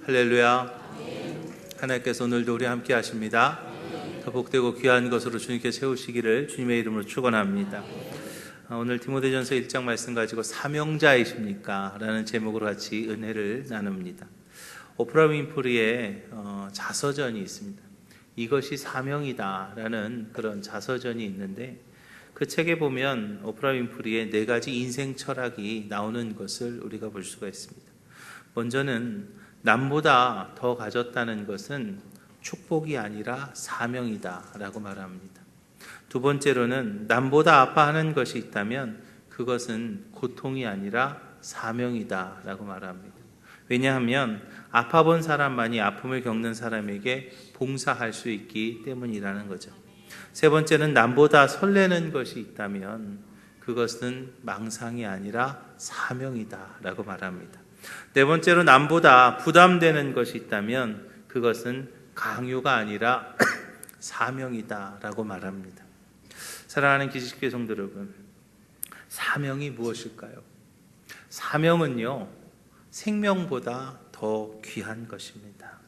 할렐루야. 하나님께서 오늘도 우리 함께 하십니다. 더 복되고 귀한 것으로 주님께 세우시기를 주님의 이름으로 축원합니다. 오늘 디모데전서 1장 말씀 가지고 사명자이십니까? 라는 제목으로 같이 은혜를 나눕니다. 오프라 윈프리의 자서전이 있습니다. 이것이 사명이다 라는 그런 자서전이 있는데, 그 책에 보면 오프라 윈프리의 4가지 인생 철학이 나오는 것을 우리가 볼 수가 있습니다. 먼저는 남보다 더 가졌다는 것은 축복이 아니라 사명이다 라고 말합니다. 두 번째로는 남보다 아파하는 것이 있다면 그것은 고통이 아니라 사명이다 라고 말합니다. 왜냐하면 아파본 사람만이 아픔을 겪는 사람에게 봉사할 수 있기 때문이라는 거죠. 세 번째는 남보다 설레는 것이 있다면 그것은 망상이 아니라 사명이다 라고 말합니다. 네 번째로 남보다 부담되는 것이 있다면 그것은 강요가 아니라 사명이다 라고 말합니다. 사랑하는 기식교회 성도 여러분, 사명이 무엇일까요? 사명은요, 생명보다 더 귀한 것입니다.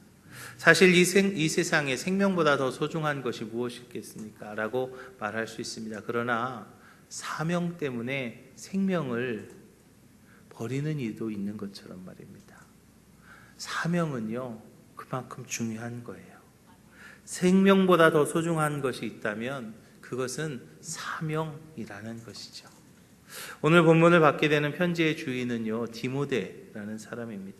사실 이 세상에 생명보다 더 소중한 것이 무엇이겠습니까? 라고 말할 수 있습니다. 그러나 사명 때문에 생명을 버리는 이도 있는 것처럼 말입니다. 사명은요, 그만큼 중요한 거예요. 생명보다 더 소중한 것이 있다면 그것은 사명이라는 것이죠. 오늘 본문을 받게 되는 편지의 주인은요, 디모데라는 사람입니다.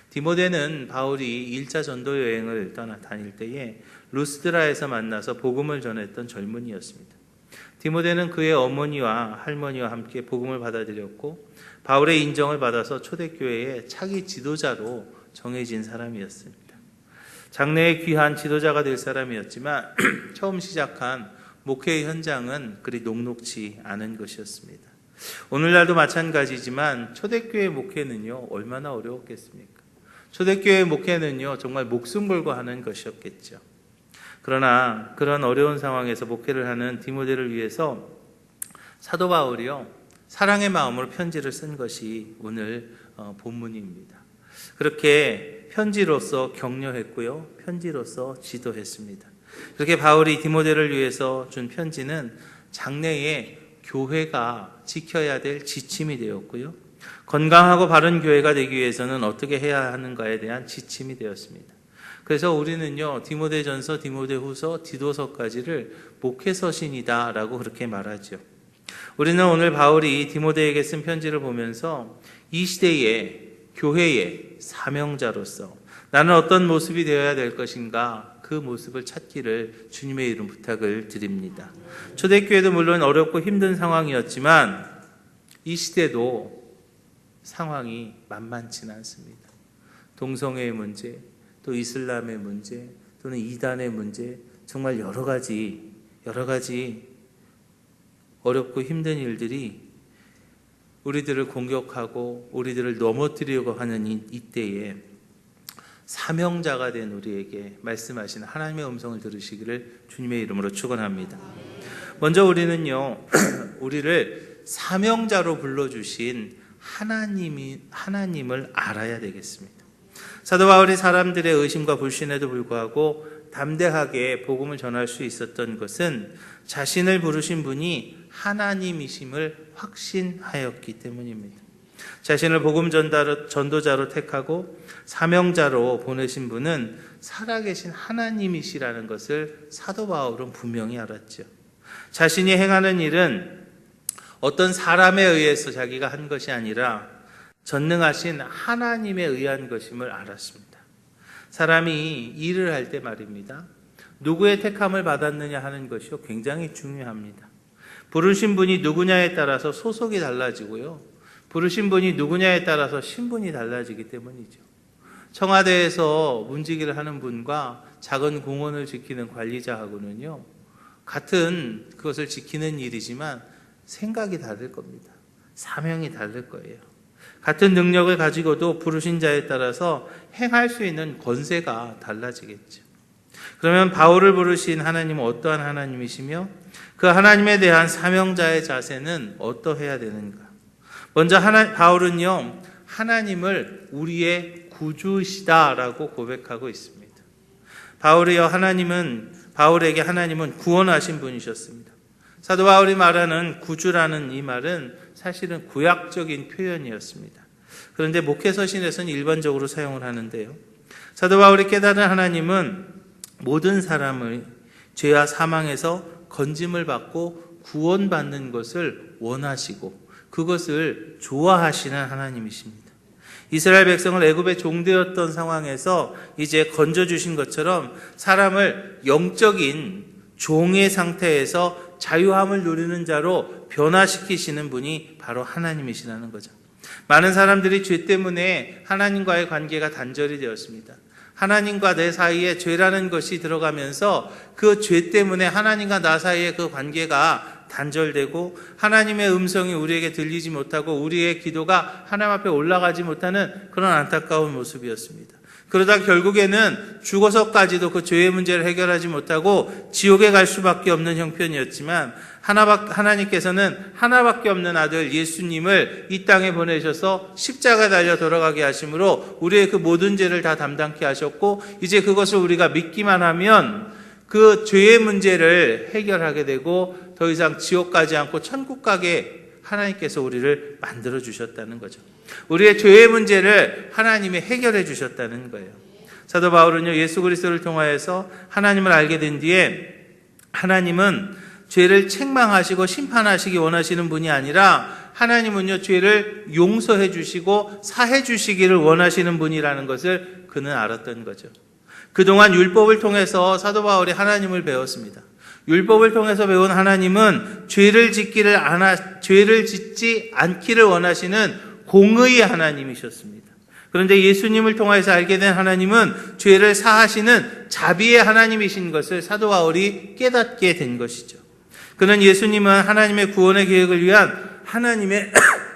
디모데는 바울이 1차 전도 여행을 다닐 때에 루스드라에서 만나서 복음을 전했던 젊은이였습니다. 디모데는 그의 어머니와 할머니와 함께 복음을 받아들였고 바울의 인정을 받아서 초대교회의 차기 지도자로 정해진 사람이었습니다. 장래의 귀한 지도자가 될 사람이었지만 처음 시작한 목회의 현장은 그리 녹록지 않은 것이었습니다. 오늘날도 마찬가지지만 초대교회 목회는요, 얼마나 어려웠겠습니까? 초대교회 목회는요, 정말 목숨 걸고 하는 것이었겠죠. 그러나 그런 어려운 상황에서 목회를 하는 디모데를 위해서 사도 바울이요, 사랑의 마음으로 편지를 쓴 것이 오늘 본문입니다. 그렇게 편지로서 격려했고요, 편지로서 지도했습니다. 그렇게 바울이 디모데를 위해서 준 편지는 장래에 교회가 지켜야 될 지침이 되었고요, 건강하고 바른 교회가 되기 위해서는 어떻게 해야 하는가에 대한 지침이 되었습니다. 그래서 우리는요, 디모데전서, 디모데후서, 디도서까지를 목회서신이다 라고 그렇게 말하죠. 우리는 오늘 바울이 디모데에게 쓴 편지를 보면서 이 시대의 교회의 사명자로서 나는 어떤 모습이 되어야 될 것인가, 그 모습을 찾기를 주님의 이름 부탁을 드립니다. 초대교회도 물론 어렵고 힘든 상황이었지만 이 시대도 상황이 만만치는 않습니다. 동성애의 문제, 또 이슬람의 문제, 또는 이단의 문제, 정말 여러 가지 어렵고 힘든 일들이 우리들을 공격하고 우리들을 넘어뜨리려고 하는 이때에 사명자가 된 우리에게 말씀하시는 하나님의 음성을 들으시기를 주님의 이름으로 축원합니다. 먼저 우리는요, 우리를 사명자로 불러주신 하나님을 알아야 되겠습니다. 사도 바울이 사람들의 의심과 불신에도 불구하고 담대하게 복음을 전할 수 있었던 것은 자신을 부르신 분이 하나님이심을 확신하였기 때문입니다. 자신을 복음 전도자로 택하고 사명자로 보내신 분은 살아계신 하나님이시라는 것을 사도 바울은 분명히 알았죠. 자신이 행하는 일은 어떤 사람에 의해서 자기가 한 것이 아니라 전능하신 하나님에 의한 것임을 알았습니다. 사람이 일을 할 때 말입니다, 누구의 택함을 받았느냐 하는 것이 굉장히 중요합니다. 부르신 분이 누구냐에 따라서 소속이 달라지고요, 부르신 분이 누구냐에 따라서 신분이 달라지기 때문이죠. 청와대에서 문지기를 하는 분과 작은 공원을 지키는 관리자하고는요, 같은 그것을 지키는 일이지만 생각이 다를 겁니다. 사명이 다를 거예요. 같은 능력을 가지고도 부르신 자에 따라서 행할 수 있는 권세가 달라지겠죠. 그러면 바울을 부르신 하나님은 어떠한 하나님이시며 그 하나님에 대한 사명자의 자세는 어떠해야 되는가? 먼저 바울은요, 하나님을 우리의 구주시다라고 고백하고 있습니다. 바울에게 하나님은 구원하신 분이셨습니다. 사도 바울이 말하는 구주라는 이 말은 사실은 구약적인 표현이었습니다. 그런데 목회서신에서는 일반적으로 사용을 하는데요. 사도 바울이 깨달은 하나님은 모든 사람의 죄와 사망에서 건짐을 받고 구원받는 것을 원하시고 그것을 좋아하시는 하나님이십니다. 이스라엘 백성을 애굽의 종되었던 상황에서 이제 건져주신 것처럼 사람을 영적인 종의 상태에서 자유함을 누리는 자로 변화시키시는 분이 바로 하나님이시라는 거죠. 많은 사람들이 죄 때문에 하나님과의 관계가 단절이 되었습니다. 하나님과 내 사이에 죄라는 것이 들어가면서 그 죄 때문에 하나님과 나 사이에 그 관계가 단절되고 하나님의 음성이 우리에게 들리지 못하고 우리의 기도가 하나님 앞에 올라가지 못하는 그런 안타까운 모습이었습니다. 그러다 결국에는 죽어서까지도 그 죄의 문제를 해결하지 못하고 지옥에 갈 수밖에 없는 형편이었지만 하나님께서는 하나밖에 없는 아들 예수님을 이 땅에 보내셔서 십자가에 달려 돌아가게 하심으로 우리의 그 모든 죄를 다 담당케 하셨고 이제 그것을 우리가 믿기만 하면 그 죄의 문제를 해결하게 되고 더 이상 지옥 가지 않고 천국 가게 하나님께서 우리를 만들어 주셨다는 거죠. 우리의 죄의 문제를 하나님이 해결해 주셨다는 거예요. 사도 바울은요, 예수 그리스도를 통하여서 하나님을 알게 된 뒤에 하나님은 죄를 책망하시고 심판하시기 원하시는 분이 아니라 하나님은요, 죄를 용서해 주시고 사해 주시기를 원하시는 분이라는 것을 그는 알았던 거죠. 그동안 율법을 통해서 사도 바울이 하나님을 배웠습니다. 율법을 통해서 배운 하나님은 죄를 짓지 않기를 원하시는 공의의 하나님이셨습니다. 그런데 예수님을 통해서 알게 된 하나님은 죄를 사하시는 자비의 하나님이신 것을 사도 바울이 깨닫게 된 것이죠. 그는 예수님은 하나님의 구원의 계획을 위한 하나님의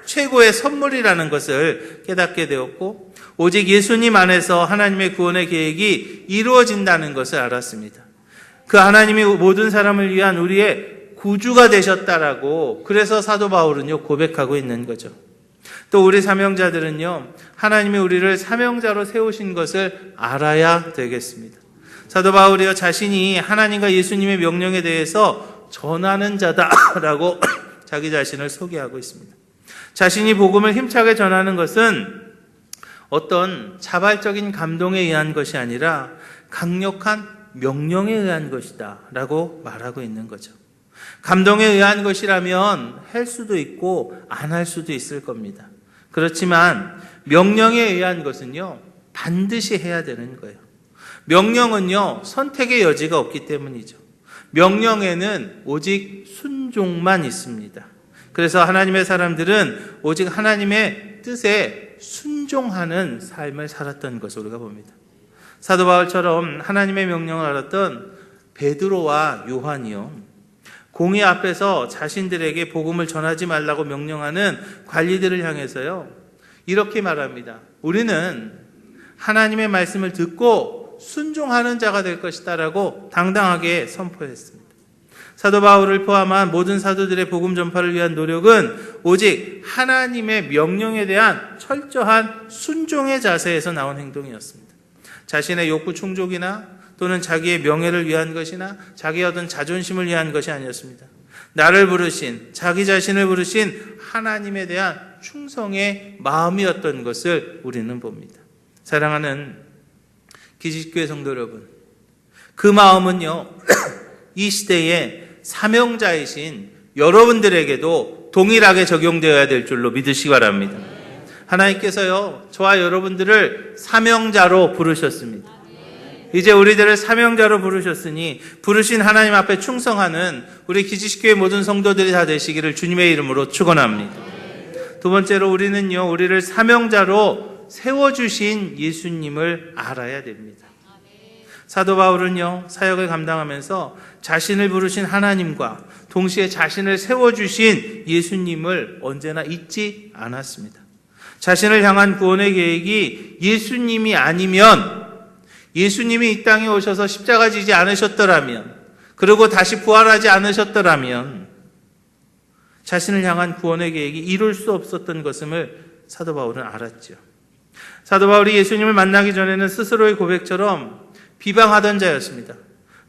최고의 선물이라는 것을 깨닫게 되었고 오직 예수님 안에서 하나님의 구원의 계획이 이루어진다는 것을 알았습니다. 그 하나님이 모든 사람을 위한 우리의 구주가 되셨다라고 그래서 사도 바울은요 고백하고 있는 거죠. 또 우리 사명자들은요 하나님이 우리를 사명자로 세우신 것을 알아야 되겠습니다. 사도 바울이요 자신이 하나님과 예수님의 명령에 대해서 전하는 자다라고 자기 자신을 소개하고 있습니다. 자신이 복음을 힘차게 전하는 것은 어떤 자발적인 감동에 의한 것이 아니라 강력한 명령에 의한 것이다 라고 말하고 있는 거죠. 감동에 의한 것이라면 할 수도 있고 안 할 수도 있을 겁니다. 그렇지만 명령에 의한 것은요 반드시 해야 되는 거예요. 명령은요 선택의 여지가 없기 때문이죠. 명령에는 오직 순종만 있습니다. 그래서 하나님의 사람들은 오직 하나님의 뜻에 순종하는 삶을 살았던 것을 우리가 봅니다. 사도 바울처럼 하나님의 명령을 알았던 베드로와 요한이요. 공의 앞에서 자신들에게 복음을 전하지 말라고 명령하는 관리들을 향해서요. 이렇게 말합니다. 우리는 하나님의 말씀을 듣고 순종하는 자가 될 것이다라고 당당하게 선포했습니다. 사도 바울을 포함한 모든 사도들의 복음 전파를 위한 노력은 오직 하나님의 명령에 대한 철저한 순종의 자세에서 나온 행동이었습니다. 자신의 욕구 충족이나 또는 자기의 명예를 위한 것이나 자기의 어떤 자존심을 위한 것이 아니었습니다. 나를 부르신, 자기 자신을 부르신 하나님에 대한 충성의 마음이었던 것을 우리는 봅니다. 사랑하는 기지교회 성도 여러분, 그 마음은요 이 시대의 사명자이신 여러분들에게도 동일하게 적용되어야 될 줄로 믿으시기 바랍니다. 하나님께서요 저와 여러분들을 사명자로 부르셨습니다. 이제 우리들을 사명자로 부르셨으니 부르신 하나님 앞에 충성하는 우리 기지식교회 모든 성도들이 다 되시기를 주님의 이름으로 축원합니다. 두 번째로 우리는요 우리를 사명자로 세워주신 예수님을 알아야 됩니다. 사도 바울은요 사역을 감당하면서 자신을 부르신 하나님과 동시에 자신을 세워주신 예수님을 언제나 잊지 않았습니다. 자신을 향한 구원의 계획이 예수님이 아니면, 예수님이 이 땅에 오셔서 십자가 지지 않으셨더라면, 그리고 다시 부활하지 않으셨더라면 자신을 향한 구원의 계획이 이룰 수 없었던 것을 사도 바울은 알았죠. 사도 바울이 예수님을 만나기 전에는 스스로의 고백처럼 비방하던 자였습니다.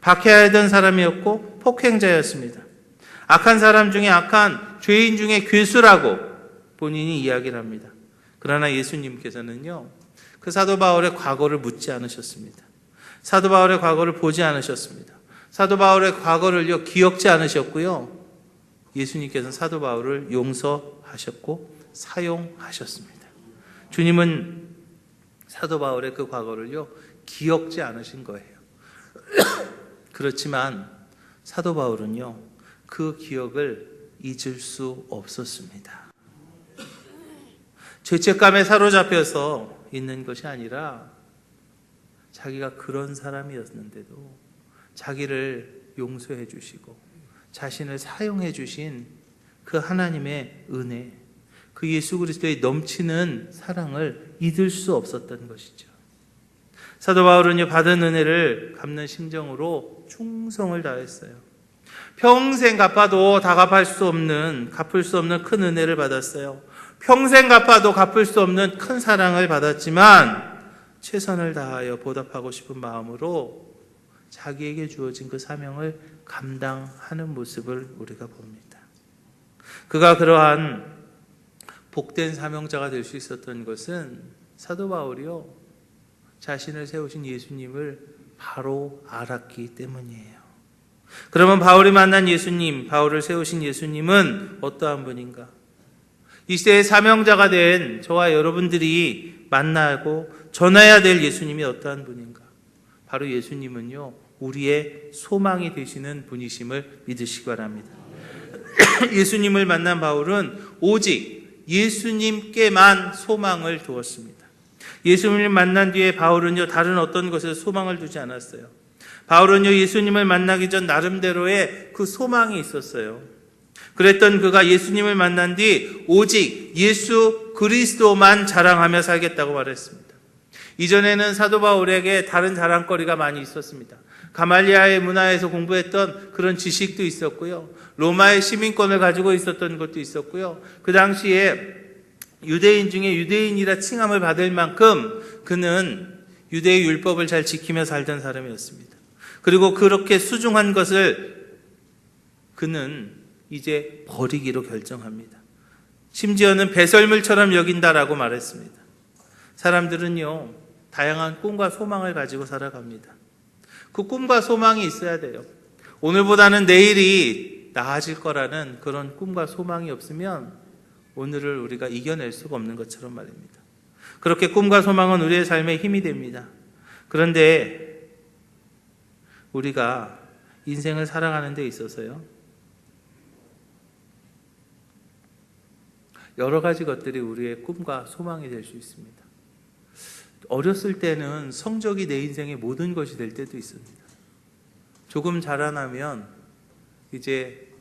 박해하던 사람이었고 폭행자였습니다. 악한 사람 중에 악한 죄인 중에 괴수라고 본인이 이야기를 합니다. 그러나 예수님께서는요, 그 사도 바울의 과거를 묻지 않으셨습니다. 사도 바울의 과거를 보지 않으셨습니다. 사도 바울의 과거를요, 기억지 않으셨고요. 예수님께서는 사도 바울을 용서하셨고 사용하셨습니다. 주님은 사도 바울의 그 과거를요, 기억지 않으신 거예요. 그렇지만 사도 바울은요, 그 기억을 잊을 수 없었습니다. 죄책감에 사로잡혀서 있는 것이 아니라 자기가 그런 사람이었는데도 자기를 용서해 주시고 자신을 사용해 주신 그 하나님의 은혜, 그 예수 그리스도의 넘치는 사랑을 잊을 수 없었던 것이죠. 사도 바울은요, 받은 은혜를 갚는 심정으로 충성을 다했어요. 평생 갚아도 다 갚을 수 없는 큰 은혜를 받았어요. 평생 갚아도 갚을 수 없는 큰 사랑을 받았지만 최선을 다하여 보답하고 싶은 마음으로 자기에게 주어진 그 사명을 감당하는 모습을 우리가 봅니다. 그가 그러한 복된 사명자가 될 수 있었던 것은 사도 바울이요, 자신을 세우신 예수님을 바로 알았기 때문이에요. 그러면 바울이 만난 예수님, 바울을 세우신 예수님은 어떠한 분인가? 이 시대의 사명자가 된 저와 여러분들이 만나고 전해야 될 예수님이 어떠한 분인가? 바로 예수님은요, 우리의 소망이 되시는 분이심을 믿으시기 바랍니다. 예수님을 만난 바울은 오직 예수님께만 소망을 두었습니다. 예수님을 만난 뒤에 바울은요, 다른 어떤 것에 소망을 두지 않았어요. 바울은요, 예수님을 만나기 전 나름대로의 그 소망이 있었어요. 그랬던 그가 예수님을 만난 뒤 오직 예수 그리스도만 자랑하며 살겠다고 말했습니다. 이전에는 사도 바울에게 다른 자랑거리가 많이 있었습니다. 가말리아의 문화에서 공부했던 그런 지식도 있었고요. 로마의 시민권을 가지고 있었던 것도 있었고요. 그 당시에 유대인 중에 유대인이라 칭함을 받을 만큼 그는 유대의 율법을 잘 지키며 살던 사람이었습니다. 그리고 그렇게 수중한 것을 그는 이제 버리기로 결정합니다. 심지어는 배설물처럼 여긴다라고 말했습니다. 사람들은요, 다양한 꿈과 소망을 가지고 살아갑니다. 그 꿈과 소망이 있어야 돼요. 오늘보다는 내일이 나아질 거라는 그런 꿈과 소망이 없으면 오늘을 우리가 이겨낼 수가 없는 것처럼 말입니다. 그렇게 꿈과 소망은 우리의 삶에 힘이 됩니다. 그런데 우리가 인생을 살아가는 데 있어서요, 여러 가지 것들이 우리의 꿈과 소망이 될 수 있습니다. 어렸을 때는 성적이 내 인생의 모든 것이 될 때도 있습니다. 조금 자라나면 이제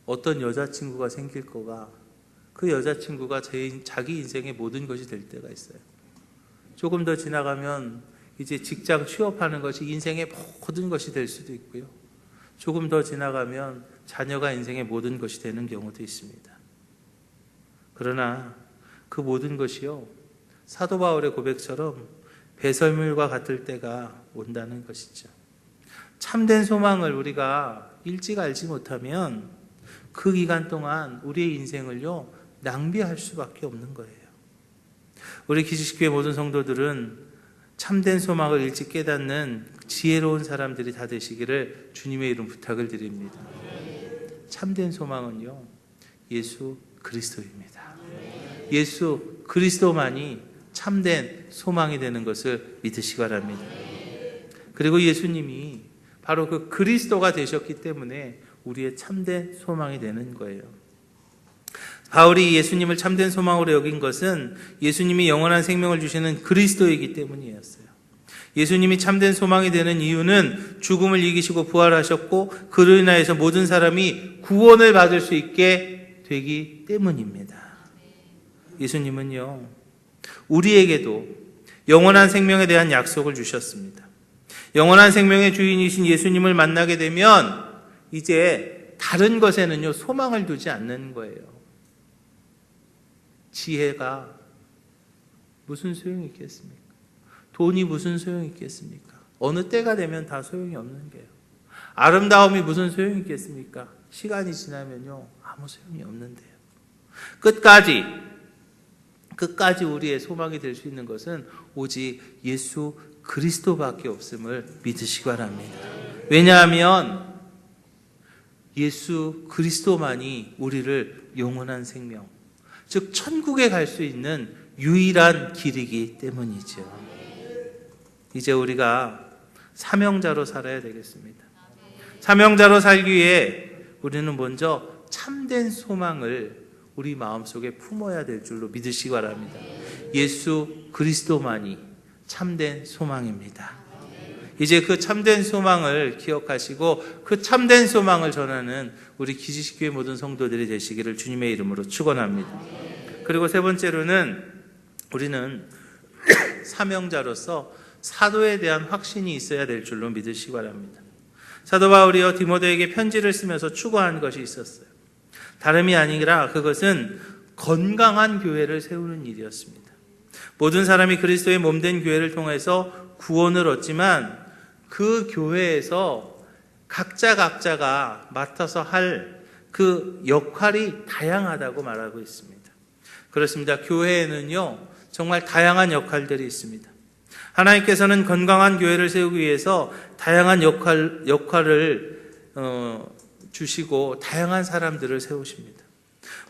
어떤 여자친구가 생길 거가 그 여자친구가 자기 인생의 모든 것이 될 때가 있어요. 조금 더 지나가면 이제 직장 취업하는 것이 인생의 모든 것이 될 수도 있고요. 조금 더 지나가면 자녀가 인생의 모든 것이 되는 경우도 있습니다. 그러나 그 모든 것이요, 사도 바울의 고백처럼 배설물과 같을 때가 온다는 것이죠. 참된 소망을 우리가 일찍 알지 못하면 그 기간 동안 우리의 인생을요, 낭비할 수밖에 없는 거예요. 우리 기지식교회 모든 성도들은 참된 소망을 일찍 깨닫는 지혜로운 사람들이 다 되시기를 주님의 이름 부탁을 드립니다. 참된 소망은요, 예수 그리스도입니다. 예수 그리스도만이 참된 소망이 되는 것을 믿으시기 바랍니다. 그리고 예수님이 바로 그 그리스도가 되셨기 때문에 우리의 참된 소망이 되는 거예요. 바울이 예수님을 참된 소망으로 여긴 것은 예수님이 영원한 생명을 주시는 그리스도이기 때문이었어요. 예수님이 참된 소망이 되는 이유는 죽음을 이기시고 부활하셨고 그로 인하여서 모든 사람이 구원을 받을 수 있게 되기 때문입니다. 예수님은요, 우리에게도 영원한 생명에 대한 약속을 주셨습니다. 영원한 생명의 주인이신 예수님을 만나게 되면 이제 다른 것에는요, 소망을 두지 않는 거예요. 지혜가 무슨 소용이 있겠습니까? 돈이 무슨 소용이 있겠습니까? 어느 때가 되면 다 소용이 없는 게요. 아름다움이 무슨 소용이 있겠습니까? 시간이 지나면요, 아무 소용이 없는데요. 끝까지 우리의 소망이 될 수 있는 것은 오직 예수 그리스도밖에 없음을 믿으시기 바랍니다. 왜냐하면 예수 그리스도만이 우리를 영원한 생명, 즉 천국에 갈 수 있는 유일한 길이기 때문이죠. 이제 우리가 사명자로 살아야 되겠습니다. 사명자로 살기 위해 우리는 먼저 참된 소망을 우리 마음속에 품어야 될 줄로 믿으시기 바랍니다. 예수 그리스도만이 참된 소망입니다. 이제 그 참된 소망을 기억하시고 그 참된 소망을 전하는 우리 기지식교회 모든 성도들이 되시기를 주님의 이름으로 축원합니다. 그리고 세 번째로는 우리는 사명자로서 사도에 대한 확신이 있어야 될 줄로 믿으시기 바랍니다. 사도 바울이요 디모데에게 편지를 쓰면서 추구한 것이 있었어요. 다름이 아니라 그것은 건강한 교회를 세우는 일이었습니다. 모든 사람이 그리스도의 몸된 교회를 통해서 구원을 얻지만 그 교회에서 각자가 맡아서 할 그 역할이 다양하다고 말하고 있습니다. 그렇습니다. 교회에는요 정말 다양한 역할들이 있습니다. 하나님께서는 건강한 교회를 세우기 위해서 다양한 역할을 주시고 다양한 사람들을 세우십니다.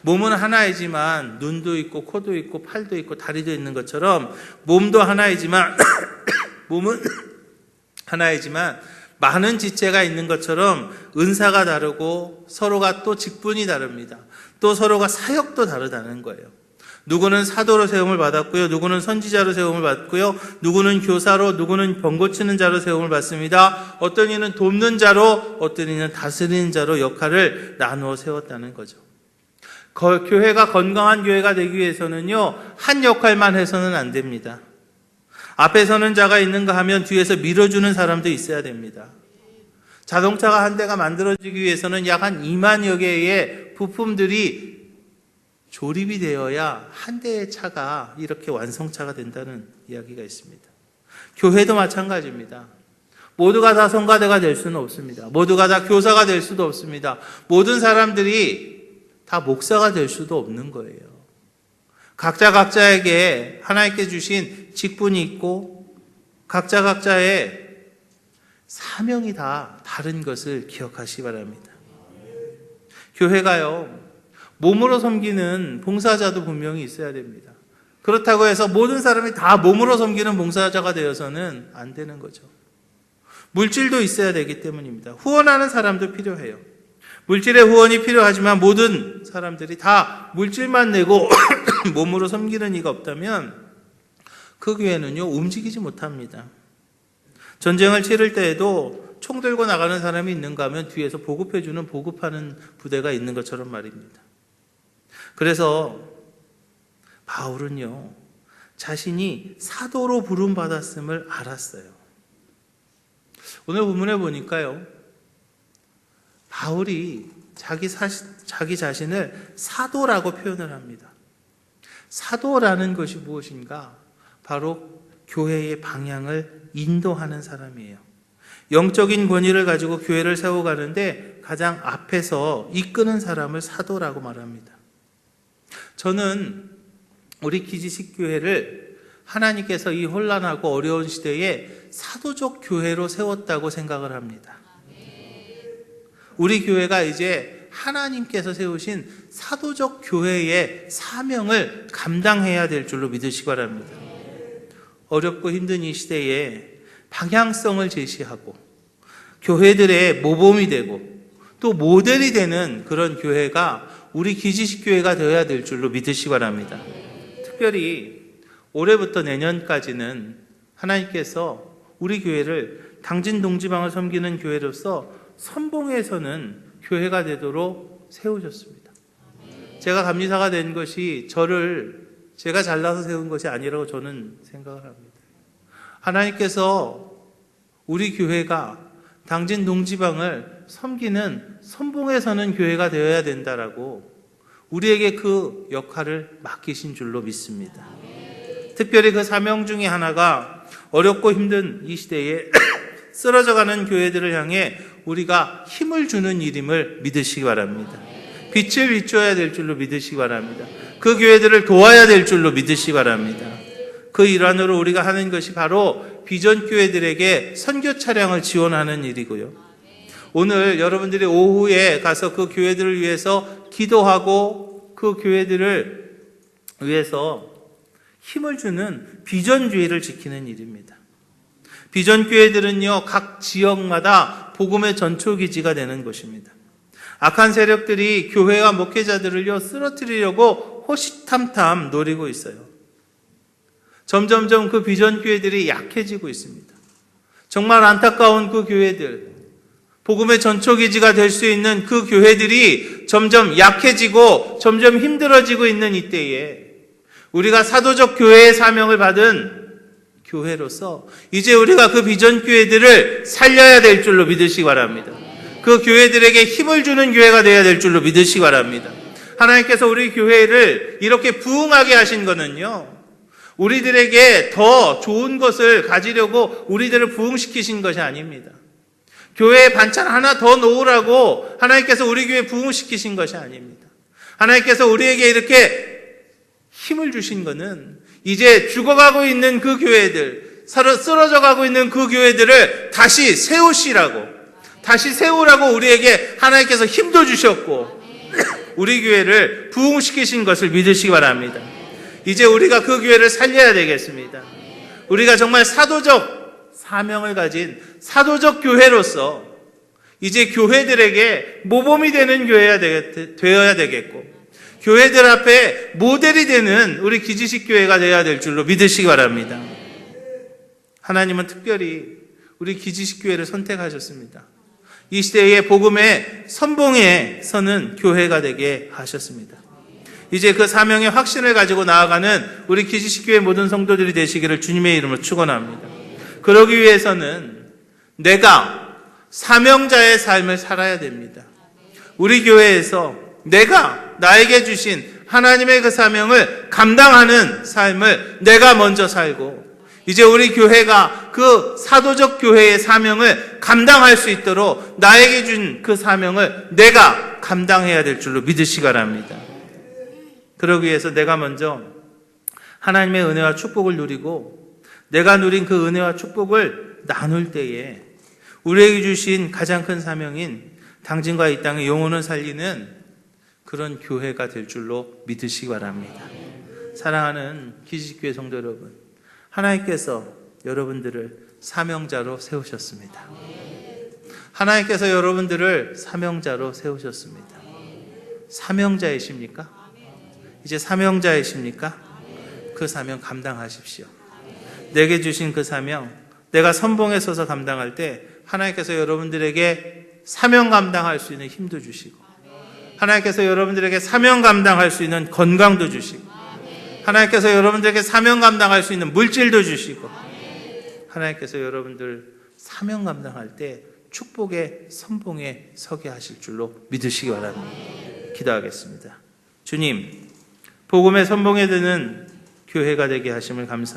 몸은 하나이지만 눈도 있고 코도 있고 팔도 있고 다리도 있는 것처럼 몸도 하나이지만 몸은 하나이지만 많은 지체가 있는 것처럼 은사가 다르고 서로가 또 직분이 다릅니다. 또 서로가 사역도 다르다는 거예요. 누구는 사도로 세움을 받았고요. 누구는 선지자로 세움을 받고요. 누구는 교사로, 누구는 병 고치는 자로 세움을 받습니다. 어떤 이는 돕는 자로, 어떤 이는 다스리는 자로 역할을 나누어 세웠다는 거죠. 교회가 건강한 교회가 되기 위해서는요, 한 역할만 해서는 안 됩니다. 앞에 서는 자가 있는가 하면 뒤에서 밀어주는 사람도 있어야 됩니다. 자동차가 한 대가 만들어지기 위해서는 약 한 2만여 개의 부품들이 조립이 되어야 한 대의 차가 이렇게 완성차가 된다는 이야기가 있습니다. 교회도 마찬가지입니다. 모두가 다 성가대가 될 수는 없습니다. 모두가 다 교사가 될 수도 없습니다. 모든 사람들이 다 목사가 될 수도 없는 거예요. 각자에게 하나님께 주신 직분이 있고 각자의 사명이 다 다른 것을 기억하시기 바랍니다. 교회가요, 몸으로 섬기는 봉사자도 분명히 있어야 됩니다. 그렇다고 해서 모든 사람이 다 몸으로 섬기는 봉사자가 되어서는 안 되는 거죠. 물질도 있어야 되기 때문입니다. 후원하는 사람도 필요해요. 물질의 후원이 필요하지만 모든 사람들이 다 물질만 내고 몸으로 섬기는 이가 없다면 그 교회는요 움직이지 못합니다. 전쟁을 치를 때에도 총 들고 나가는 사람이 있는가 하면 뒤에서 보급해주는 보급하는 부대가 있는 것처럼 말입니다. 그래서 바울은요 자신이 사도로 부름받았음을 알았어요. 오늘 본문에 보니까요 바울이 자기 자신을 사도라고 표현을 합니다. 사도라는 것이 무엇인가? 바로 교회의 방향을 인도하는 사람이에요. 영적인 권위를 가지고 교회를 세워가는데 가장 앞에서 이끄는 사람을 사도라고 말합니다. 저는 우리 기지식 교회를 하나님께서 이 혼란하고 어려운 시대에 사도적 교회로 세웠다고 생각을 합니다. 우리 교회가 이제 하나님께서 세우신 사도적 교회의 사명을 감당해야 될 줄로 믿으시기 바랍니다. 어렵고 힘든 이 시대에 방향성을 제시하고 교회들의 모범이 되고 또 모델이 되는 그런 교회가 우리 기지식 교회가 되어야 될 줄로 믿으시기 바랍니다. 특별히 올해부터 내년까지는 하나님께서 우리 교회를 당진 동지방을 섬기는 교회로서 선봉에서는 교회가 되도록 세우셨습니다. 제가 감리사가 된 것이 제가 잘나서 세운 것이 아니라고 저는 생각을 합니다. 하나님께서 우리 교회가 당진 동지방을 섬기는 선봉에 서는 교회가 되어야 된다라고 우리에게 그 역할을 맡기신 줄로 믿습니다. 특별히 그 사명 중에 하나가 어렵고 힘든 이 시대에 쓰러져가는 교회들을 향해 우리가 힘을 주는 일임을 믿으시기 바랍니다. 빛을 비춰야 될 줄로 믿으시기 바랍니다. 그 교회들을 도와야 될 줄로 믿으시기 바랍니다. 그 일환으로 우리가 하는 것이 바로 비전 교회들에게 선교 차량을 지원하는 일이고요. 오늘 여러분들이 오후에 가서 그 교회들을 위해서 기도하고 그 교회들을 위해서 힘을 주는 비전 교회를 지키는 일입니다. 비전 교회들은요, 각 지역마다 복음의 전초기지가 되는 것입니다. 악한 세력들이 교회와 목회자들을요 쓰러뜨리려고 호시탐탐 노리고 있어요. 점점점 그 비전 교회들이 약해지고 있습니다. 정말 안타까운 그 교회들, 복음의 전초기지가 될 수 있는 그 교회들이 점점 약해지고 점점 힘들어지고 있는 이때에 우리가 사도적 교회의 사명을 받은 교회로서 이제 우리가 그 비전 교회들을 살려야 될 줄로 믿으시기 바랍니다. 그 교회들에게 힘을 주는 교회가 되어야 될 줄로 믿으시기 바랍니다. 하나님께서 우리 교회를 이렇게 부흥하게 하신 것은요, 우리들에게 더 좋은 것을 가지려고 우리들을 부흥시키신 것이 아닙니다. 교회에 반찬 하나 더 놓으라고 하나님께서 우리 교회 부흥시키신 것이 아닙니다. 하나님께서 우리에게 이렇게 힘을 주신 것은 이제 죽어가고 있는 그 교회들, 쓰러져가고 있는 그 교회들을 다시 세우라고 우리에게 하나님께서 힘도 주셨고 우리 교회를 부흥시키신 것을 믿으시기 바랍니다. 이제 우리가 그 교회를 살려야 되겠습니다. 우리가 정말 사도적 사명을 가진 사도적 교회로서 이제 교회들에게 모범이 되는 교회가 되어야 되겠고, 교회들 앞에 모델이 되는 우리 기지식 교회가 되어야 될 줄로 믿으시기 바랍니다. 하나님은 특별히 우리 기지식 교회를 선택하셨습니다. 이 시대의 복음의 선봉에 서는 교회가 되게 하셨습니다. 이제 그 사명의 확신을 가지고 나아가는 우리 기지식 교회 모든 성도들이 되시기를 주님의 이름으로 축원합니다. 그러기 위해서는 내가 사명자의 삶을 살아야 됩니다. 우리 교회에서 내가 나에게 주신 하나님의 그 사명을 감당하는 삶을 내가 먼저 살고, 이제 우리 교회가 그 사도적 교회의 사명을 감당할 수 있도록 나에게 준 그 사명을 내가 감당해야 될 줄로 믿으시기 바랍니다. 그러기 위해서 내가 먼저 하나님의 은혜와 축복을 누리고, 내가 누린 그 은혜와 축복을 나눌 때에 우리에게 주신 가장 큰 사명인 당신과 이 땅의 영혼을 살리는 그런 교회가 될 줄로 믿으시기 바랍니다. 사랑하는 기지식교회 성도 여러분, 하나님께서 여러분들을 사명자로 세우셨습니다. 하나님께서 여러분들을 사명자로 세우셨습니다. 사명자이십니까? 이제 사명자이십니까? 그 사명 감당하십시오. 내게 주신 그 사명, 내가 선봉에 서서 감당할 때 하나님께서 여러분들에게 사명 감당할 수 있는 힘도 주시고, 하나님께서 여러분들에게 사명 감당할 수 있는 건강도 주시고, 하나님께서 여러분들에게 사명 감당할 수 있는 물질도 주시고, 하나님께서 여러분들 사명 감당할 때 축복의 선봉에 서게 하실 줄로 믿으시기 바랍니다. 기도하겠습니다. 주님, 복음의 선봉에 드는 교회가 되게 하심을 감사합니다.